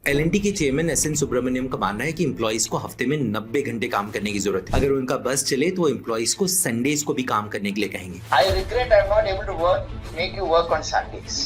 L&T के chairman SN. Subramaniam का मानना है कि एम्प्लॉइज को हफ्ते में 90 घंटे काम करने की जरूरत है। अगर उनका बस चले तो वो एम्प्लॉइज को संडेज को भी काम करने के लिए कहेंगे। I regret I'm not able to make you work on Sundays,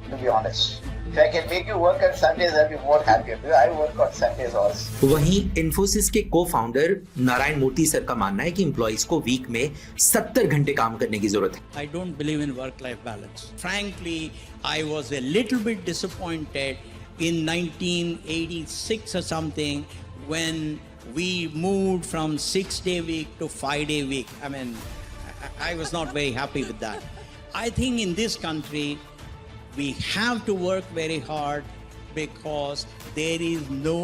to be honest. If I can make you work on Sundays, I'll be more happier because I work on Sundays also. वहीं इन्फोसिस के cofounder Narayan मूर्ति sir का मानना है कि employees को week में 70 घंटे काम करने की जरूरत है। I don't believe in work-life balance. Frankly, I was a little bit disappointed in 1986 or something when we moved from 6-day week to 5-day week. I mean, I was not very happy with that. I think in this country, we have to work very hard because there is no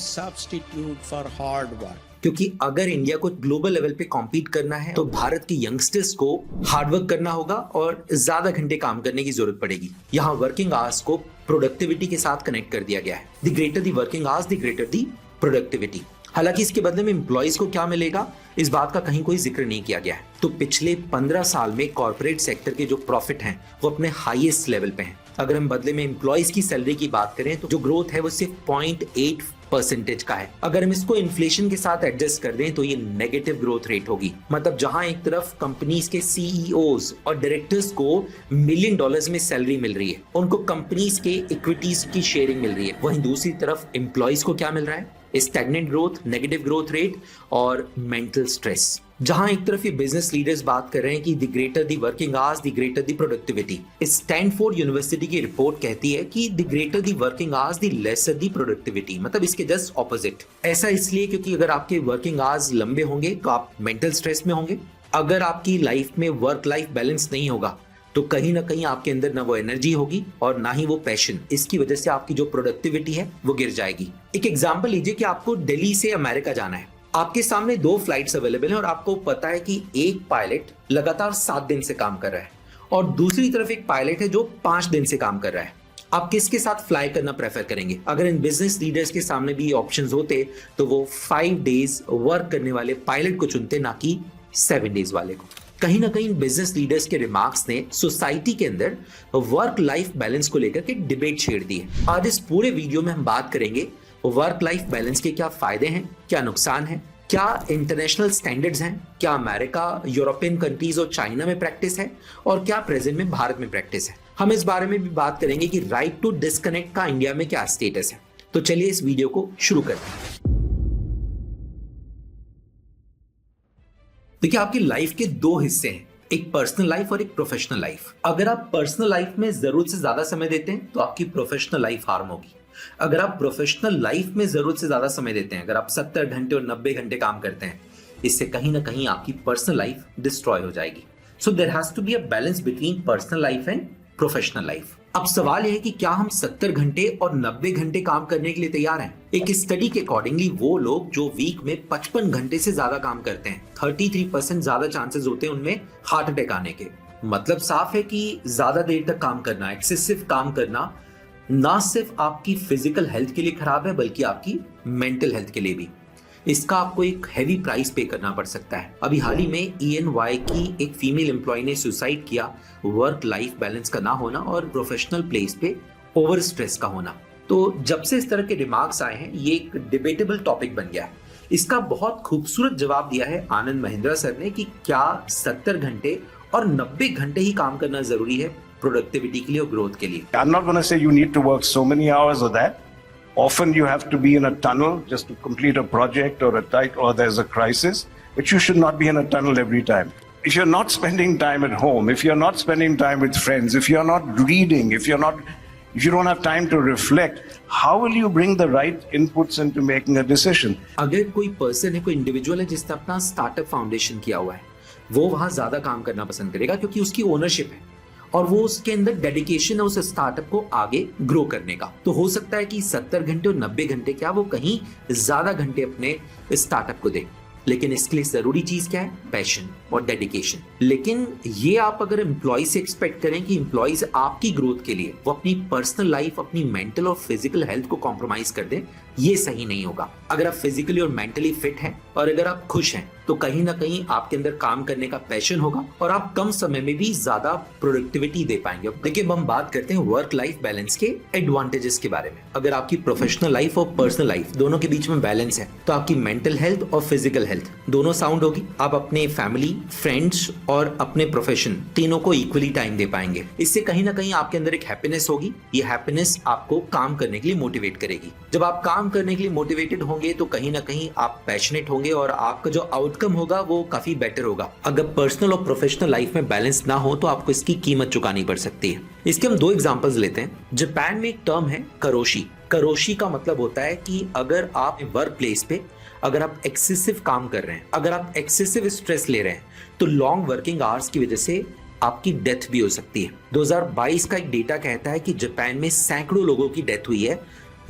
substitute for hard work. क्योंकि अगर India को global level पे compete करना है तो भारत के youngsters को hard work करना होगा और ज्यादा घंटे काम करने की जरूरत पड़ेगी। यहाँ वर्किंग आवर्स को प्रोडक्टिविटी के साथ कनेक्ट कर दिया गया है। The greater the working hours, the greater the productivity. हालांकि इसके बदले में एम्प्लॉइज को क्या मिलेगा, इस बात का कहीं कोई जिक्र नहीं किया गया है। तो पिछले 15 साल में कॉर्पोरेट सेक्टर के जो प्रॉफिट हैं वो अपने हाईएस्ट लेवल पे हैं। अगर हम बदले में एम्प्लॉइज की सैलरी की बात करें तो जो ग्रोथ है वो सिर्फ 0.8% का है। अगर हम इसको इन्फ्लेशन के साथ एडजस्ट कर दें तो ये नेगेटिव ग्रोथ रेट होगी। मतलब जहां एक तरफ कंपनीज के सीईओज और डायरेक्टर्स को $1 मिलियन में सैलरी मिल रही है, उनको कंपनीज के इक्विटीज की शेयरिंग मिल रही है, वहीं दूसरी तरफ एम्प्लॉइज को क्या मिल रहा है? Stagnant growth, negative growth rate और मेंटल स्ट्रेस। जहां एक तरफ ये बिजनेस लीडर्स बात कर रहे हैं कि the greater the working hours, the greater the productivity. Stanford university की रिपोर्ट कहती है कि the greater the working hours, the lesser the productivity. मतलब इसके जस्ट ऑपोजिट। ऐसा इसलिए क्योंकि अगर आपके वर्किंग आवर्स लंबे होंगे तो आप मेंटल स्ट्रेस में होंगे। अगर आपकी लाइफ में वर्क लाइफ बैलेंस नहीं होगा तो कहीं ना कहीं आपके अंदर ना वो एनर्जी होगी और ना ही वो पैशन। इसकी वजह से आपकी जो प्रोडक्टिविटी है वो गिर जाएगी। एक एग्जांपल लीजिए कि आपको दिल्ली से अमेरिका जाना है। आपके सामने 2 फ्लाइट्स अवेलेबल हैं और आपको पता है कि एक पायलट लगातार 7 दिन से काम कर रहा है और दूसरी तरफ एक पायलट है जो 5 दिन से काम कर रहा है। आप किसके साथ फ्लाई करना प्रेफर करेंगे? अगर इन बिजनेस लीडर्स के सामने भी ऑप्शंस होते तो वो 5 डेज वर्क करने वाले पायलट को चुनते, ना कि 7 डेज वाले को। कहीं ना कहीं बिजनेस लीडर्स के रिमार्क्स ने सोसाइटी के अंदर वर्क लाइफ बैलेंस को लेकर के डिबेट छेड़ दी है। आज इस पूरे वीडियो में हम बात करेंगे वर्क लाइफ बैलेंस के क्या फायदे हैं, क्या नुकसान है, क्या इंटरनेशनल स्टैंडर्ड्स हैं, क्या अमेरिका, यूरोपियन कंट्रीज और चाइना में प्रैक्टिस है और क्या प्रेजेंट में भारत में प्रैक्टिस है। हम इस बारे में भी बात करेंगे कि राइट टू डिस्कनेक्ट का इंडिया में क्या स्टेटस है। तो चलिए इस वीडियो को शुरू करते हैं। देखिए, आपकी लाइफ के 2 हिस्से हैं, एक पर्सनल लाइफ और एक प्रोफेशनल लाइफ। अगर आप पर्सनल लाइफ में जरूरत से ज्यादा समय देते हैं तो आपकी प्रोफेशनल लाइफ हार्म होगी। अगर आप प्रोफेशनल लाइफ में जरूरत से ज्यादा समय देते हैं, अगर आप 70 घंटे और 90 घंटे काम करते हैं, इससे कहीं ना कहीं आपकी पर्सनल लाइफ डिस्ट्रॉय हो जाएगी। So there has to be a balance between personal life and professional life. अब सवाल यह है कि क्या हम 70 घंटे और 90 घंटे काम करने के लिए तैयार हैं? एक स्टडी के अकॉर्डिंगली वो लोग जो वीक में 55 घंटे से ज्यादा काम करते हैं, 33% ज्यादा चांसेस होते हैं उनमें हार्ट अटैक आने के। मतलब साफ है कि ज्यादा देर तक काम करना, एक्सेसिव काम करना ना सिर्फ आपकी फिजिकल हेल्थ के लिए खराब है बल्कि आपकी मेंटल हेल्थ के लिए भी। इसका आपको एक हैवी प्राइस पे करना पड़ सकता है। अभी हाल ही में EY की एक फीमेल एम्प्लॉय ने सुसाइड किया, वर्क लाइफ बैलेंस का ना होना और प्रोफेशनल प्लेस पे ओवर स्ट्रेस का होना। तो जब से इस तरह के रिमार्क्स आए हैं ये एक डिबेटेबल टॉपिक बन गया है। इसका बहुत खूबसूरत जवाब दिया है आनंद महिंद्रा सर ने कि क्या 70 घंटे और 90 घंटे ही काम करना जरूरी है प्रोडक्टिविटी के लिए और ग्रोथ के लिए। I'm not going to say you need to work so many hours or that. Often you have to be in a tunnel just to complete a project or a tight or there's a crisis, but you should not be in a tunnel every time. If you're not spending time at home, if you're not spending time with friends, if you're not reading, if you don't have time to reflect, how will you bring the right inputs into making a decision? अगर कोई person है, कोई individual है जिसने अपना startup foundation किया हुआ है, वो वहां ज्यादा काम करना पसंद करेगा क्योंकि उसकी ओनरशिप है और वो उसके अंदर डेडिकेशन है उस स्टार्टअप को आगे ग्रो करने का। तो हो सकता है कि 70 घंटे और 90 घंटे क्या वो कहीं ज्यादा घंटे अपने स्टार्टअप को दे। लेकिन इसके लिए जरूरी चीज क्या है? पैशन और डेडिकेशन। लेकिन ये आप अगर एम्प्लॉय से एक्सपेक्ट करें कि एम्प्लॉयज आपकी ग्रोथ के लिए वो अपनी पर्सनल लाइफ, अपनी मेंटल और फिजिकल हेल्थ को कॉम्प्रोमाइज कर दें, ये सही नहीं होगा। अगर आप फिजिकली और मेंटली फिट हैं और अगर आप खुश हैं तो कहीं ना कहीं आपके अंदर काम करने का पैशन होगा और आप कम समय में भी ज्यादा प्रोडक्टिविटी दे पाएंगे। देखिए, अब हम बात करते हैं वर्क लाइफ बैलेंस के एडवांटेजेस के बारे में। अगर आपकी प्रोफेशनल लाइफ और पर्सनल लाइफ दोनों के बीच में बैलेंस है तो आपकी मेंटल हेल्थ और फिजिकल हेल्थ दोनों साउंड होगी। आप अपने फैमिली, फ्रेंड्स और अपने प्रोफेशन तीनों को इक्वली टाइम दे पाएंगे। इससे कहीं ना कहीं आपके अंदर एक हैप्पीनेस होगी। ये हैप्पीनेस आपको काम करने के लिए मोटिवेट करेगी। जब आप काम करने के लिए मोटिवेटेड होंगे तो कहीं ना कहीं आप पैशनेट होंगे और आपका जो आउटकम होगा वो काफी बेटर होगा। अगर पर्सनल और प्रोफेशनल लाइफ में बैलेंस ना हो तो आपको इसकी कीमत चुकानी पड़ सकती है। इसके हम 2 एग्जांपल्स लेते हैं। जापान में एक टर्म है करोशी। करोशी का मतलब होता है कि अगर आप वर्क प्लेस पे अगर आप एक्सेसिव काम कर रहे हैं, अगर आप एक्सेसिव स्ट्रेस ले रहे हैं तो लॉन्ग वर्किंग आवर्स की वजह से आपकी डेथ भी हो सकती है। 2022 का एक डेटा कहता है कि जापान में सैकड़ों लोगों की डेथ हुई है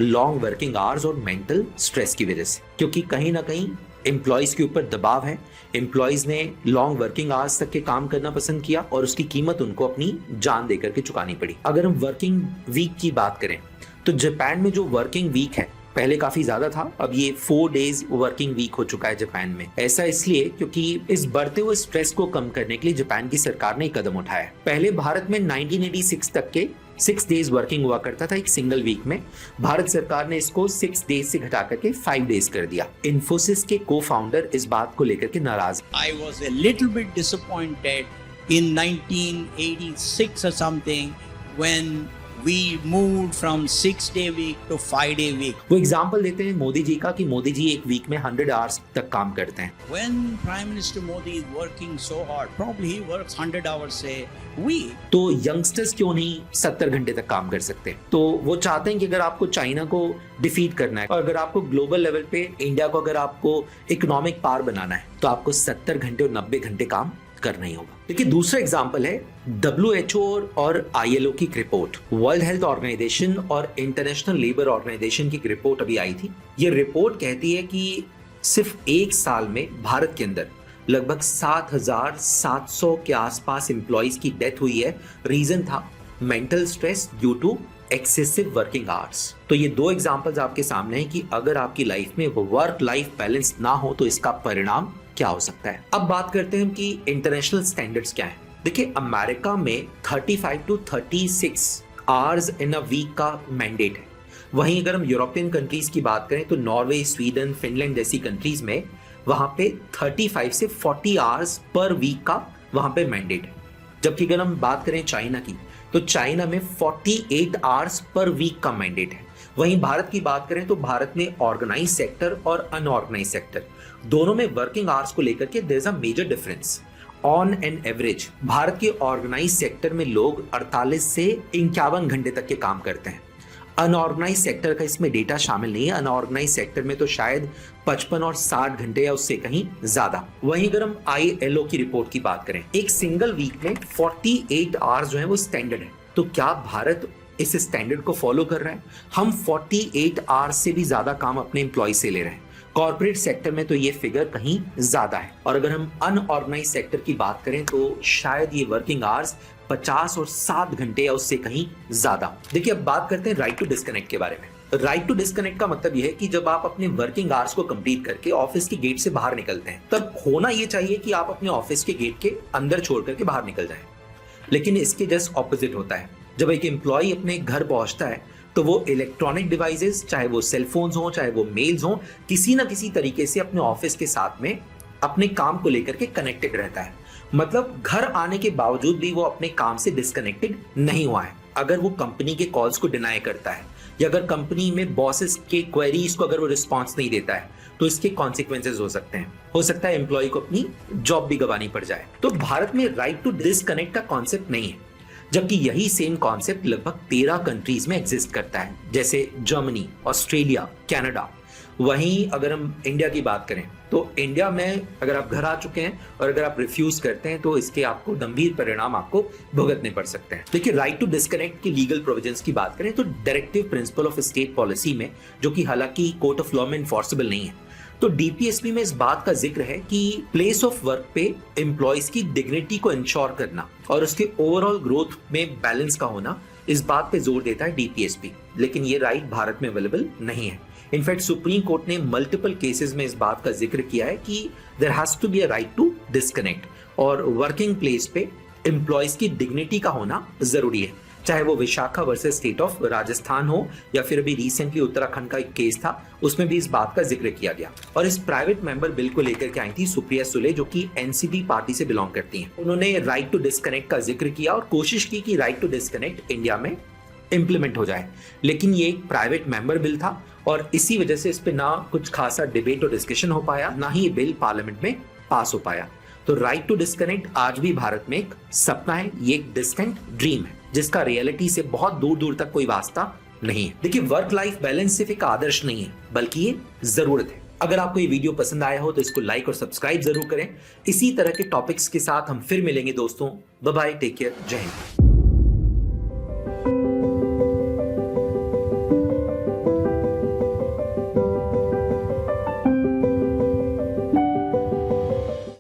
लॉन्ग वर्किंग आवर्स और मेंटल स्ट्रेस की वजह से, क्योंकि कहीं ना कहीं एम्प्लॉयज के ऊपर दबाव है। एम्प्लॉयज ने लॉन्ग वर्किंग आवर्स तक के काम करना पसंद किया और उसकी कीमत उनको अपनी जान देकर के चुकानी पड़ी। अगर हम वर्किंग वीक की बात करें तो जापान में जो वर्किंग वीक है पहले काफी ज्यादा था, अब ये 4 डेज वर्किंग वीक हो चुका है जापान में। ऐसा इसलिए क्योंकि इस बढ़ते हुए स्ट्रेस को कम करने के लिए जापान की सरकार ने एक कदम उठाया है। पहले भारत में 1986 तक के 6 डेज वर्किंग हुआ करता था एक सिंगल वीक में। भारत सरकार ने इसको 6 डेज से घटा करके 5 डेज कर दिया। इन्फोसिस के को फाउंडर इस बात को लेकर के नाराज। I was a little bit disappointed in 1986 or something when we moved from 6-day week to 5-day week. वो एग्जाम्पल देते हैं मोदी जी का कि मोदी जी एक वीक में 100 आवर्स तक काम करते हैं। When Prime Minister Modi is working so hard, probably he works 100 hours a week. तो यंगस्टर्स क्यों नहीं 70 घंटे तक काम कर सकते? तो वो चाहते हैं कि अगर आपको चाइना को डिफीट करना है और अगर आपको ग्लोबल लेवल पे इंडिया को अगर आपको इकोनॉमिक पावर बनाना है तो आपको 70 घंटे और 90 घंटे काम करना ही होगा। देखिए, दूसरा एग्जांपल है WHO और ILO की रिपोर्ट। वर्ल्ड हेल्थ ऑर्गेनाइजेशन और इंटरनेशनल लेबर ऑर्गेनाइजेशन की रिपोर्ट अभी आई थी। ये रिपोर्ट कहती है कि सिर्फ 1 साल में भारत के अंदर लगभग 7,700 के आसपास एम्प्लॉइज की डेथ हुई है। रीजन था mental stress due to excessive working hours. तो ये 2 एग्जांपल्स आपके सामने हैं कि अगर आपकी लाइफ में वर्क लाइफ बैलेंस ना हो तो इसका परिणाम क्या हो सकता है। अब बात करते हैं कि इंटरनेशनल स्टैंडर्ड्स क्या है। देखिए, अमेरिका में 35 to 36 hours in a week का मैंडेट है। वहीं अगर हम यूरोपियन कंट्रीज की बात करें तो नॉर्वे, स्वीडन, फिनलैंड जैसी कंट्रीज में वहां पे 35 से 40 आवर्स पर वीक का वहां पे मैंडेट है। जबकि अगर हम बात करें चाइना की तो चाइना में 48 आवर्स पर वीक का मैंडेट है। वहीं भारत की बात करें तो भारत में ऑर्गेनाइज सेक्टर और अनऑर्गेनाइज सेक्टर दोनों में वर्किंग आवर्स को लेकर के there is a major difference. On an average Bharat के ऑर्गेनाइज सेक्टर में लोग 48 से 51 घंटे तक के काम करते हैं। अनऑर्गेनाइज सेक्टर का इसमें डेटा शामिल नहीं है। अनऑर्गेनाइज सेक्टर में तो शायद 55 और 60 घंटे या उससे कहीं ज्यादा। वहीं अगर हम ILO की रिपोर्ट की बात करें, एक सिंगल वीक में 48 आवर्स जो है वो स्टैंडर्ड है। तो क्या भारत इस स्टैंडर्ड को फॉलो कर रहा है? हम 48 आवर्स से भी ज्यादा काम अपने एम्प्लॉय से ले रहे हैं। कॉर्पोरेट सेक्टर में तो ये फिगर कहीं ज्यादा है। और अगर हम अनऑर्गेनाइज सेक्टर की बात करें तो शायद ये वर्किंग आवर्स 50 और 60 घंटे या उससे कहीं ज्यादा। देखिए, अब बात करते हैं राइट टू डिस्कनेक्ट के बारे में। राइट टू डिस्कनेक्ट का मतलब यह है कि जब आप अपने वर्किंग आवर्स को कंप्लीट करके ऑफिस के गेट से बाहर निकलते हैं तब होना यह चाहिए कि आप अपने ऑफिस के गेट के अंदर छोड़ करके बाहर निकल जाएं। लेकिन इसके जस्ट ऑपोजिट होता है। जब एक एम्प्लॉय अपने घर पहुंचता है तो वो इलेक्ट्रॉनिक डिवाइसेस, चाहे वो सेलफोन्स हो, चाहे वो मेल्स हो, किसी ना किसी तरीके से अपने ऑफिस के साथ में अपने काम को लेकर के कनेक्टेड रहता है। मतलब घर आने के बावजूद भी वो अपने काम से डिस्कनेक्टेड नहीं हुआ है। अगर वो कंपनी के कॉल्स को डिनाई करता है या अगर कंपनी में बॉसेस के क्वेरीज को अगर वो रिस्पॉन्स नहीं देता है तो इसके कॉन्सिक्वेंसेज हो सकते हैं। हो सकता है एम्प्लॉय को अपनी जॉब भी गंवानी पड़ जाए। तो भारत में राइट टू डिस्कनेक्ट का कॉन्सेप्ट नहीं है, जबकि यही सेम कॉन्सेप्ट लगभग 13 कंट्रीज में एग्जिस्ट करता है, जैसे जर्मनी, ऑस्ट्रेलिया, कनाडा। वहीं अगर हम इंडिया की बात करें तो इंडिया में अगर आप घर आ चुके हैं और अगर आप रिफ्यूज करते हैं तो इसके आपको गंभीर परिणाम आपको भुगतने पड़ सकते हैं। देखिए, राइट टू डिस्कनेक्ट की लीगल प्रोविजंस की बात करें तो directive principle of state policy में, जो कि हालांकि कोर्ट ऑफ लॉ में इन्फोर्सेबल नहीं है, तो डीपीएसपी में इस बात का जिक्र है कि प्लेस ऑफ वर्क पे एम्प्लॉयज की डिग्निटी को इंश्योर करना और उसके ओवरऑल ग्रोथ में बैलेंस का होना, इस बात पे जोर देता है डीपीएसपी। लेकिन ये राइट भारत में अवेलेबल नहीं है। इनफैक्ट सुप्रीम कोर्ट ने मल्टीपल केसेस में इस बात का जिक्र किया है कि there has to be a right to disconnect और वर्किंग प्लेस पे एम्प्लॉयज की डिग्निटी का होना जरूरी है, चाहे वो Vishakha versus state of Rajasthan हो या फिर अभी रिसेंटली उत्तराखंड का एक केस था, उसमें भी इस बात का जिक्र किया गया। और इस प्राइवेट मेंबर बिल को लेकर के आई थी सुप्रिया सुले, जो कि एनसीपी पार्टी से बिलोंग करती हैं। उन्होंने राइट टू डिस्कनेक्ट का जिक्र किया और कोशिश की कि राइट टू डिस्कनेक्ट इंडिया में इंप्लीमेंट हो जाए, लेकिन ये एक प्राइवेट मेंबर बिल था और इसी वजह से इस पे ना कुछ खासा डिबेट और डिस्कशन हो पाया, ना ही ये बिल पार्लियामेंट में पास हो पाया। तो राइट टू डिस्कनेक्ट आज भी भारत में एक सपना है, ये एक डिस्टेंट ड्रीम है जिसका रियलिटी से बहुत दूर दूर तक कोई वास्ता नहीं है। देखिए, वर्क लाइफ बैलेंस सिर्फ एक आदर्श नहीं है, बल्कि ये जरूरत है। अगर आपको ये वीडियो पसंद आया हो तो इसको लाइक और सब्सक्राइब जरूर करें। इसी तरह के टॉपिक्स के साथ हम फिर मिलेंगे दोस्तों। बाय बाय, टेक केयर, जय हिंद।